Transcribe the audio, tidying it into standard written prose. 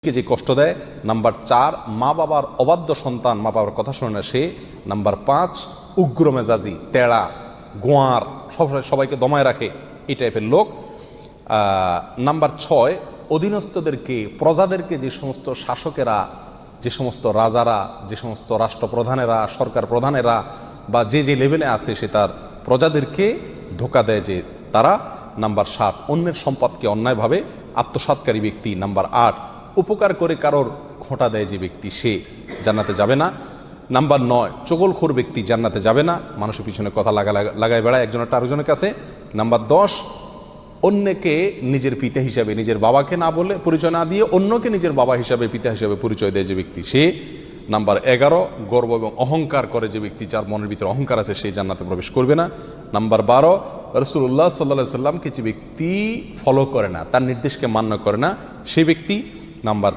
কে যে কষ্ট দেয়। নাম্বার 4, মা বাবার অবাধ্য সন্তান, মা বাবার কথা শোনে না সে। নাম্বার 5, উগ্র মেজাজি, তেড়া, গোয়ার, সবাইকে দমায় রাখে, এই টাইপের লোক। নাম্বার 6, অধীনস্থদেরকে, প্রজাদেরকে, যে সমস্ত শাসকেরা, যে সমস্ত রাজারা, যে সমস্ত রাষ্ট্রপ্রধানেরা, সরকার প্রধানেরা বা যে যে লেভেলে আছে সে তার প্রজাদেরকে ধোঁকা দেয় যে তারা। নাম্বার 7, অন্যের সম্পদকে অন্যায়ভাবে আত্মসাৎকারী ব্যক্তি। নাম্বার 8, উপকার করে কারোর খোঁটা দেয় যে ব্যক্তি, সে জান্নাতে যাবে না। নাম্বার 9, চগলখোর ব্যক্তি জান্নাতে যাবে না, মানুষের পিছনে কথা লাগায় বেড়ায় একজনের আরেকজনের কাছে। নাম্বার 10, অন্যকে নিজের পিতা হিসাবে, নিজের বাবাকে না বলে, পরিচয় না দিয়ে অন্যকে নিজের বাবা হিসাবে, পিতা হিসাবে পরিচয় দেয় যে ব্যক্তি, সে। নাম্বার 11, গর্ব এবং অহংকার করে যে ব্যক্তি, যার মনের ভিতরে অহংকার আছে, সেই জান্নাতে প্রবেশ করবে না। নাম্বার 12, রাসূলুল্লাহ সাল্লাল্লাহু আলাইহি সাল্লামকে যে ব্যক্তি ফলো করে না, তার নির্দেশকে মান্য করে না, সেই ব্যক্তি। নাম্বার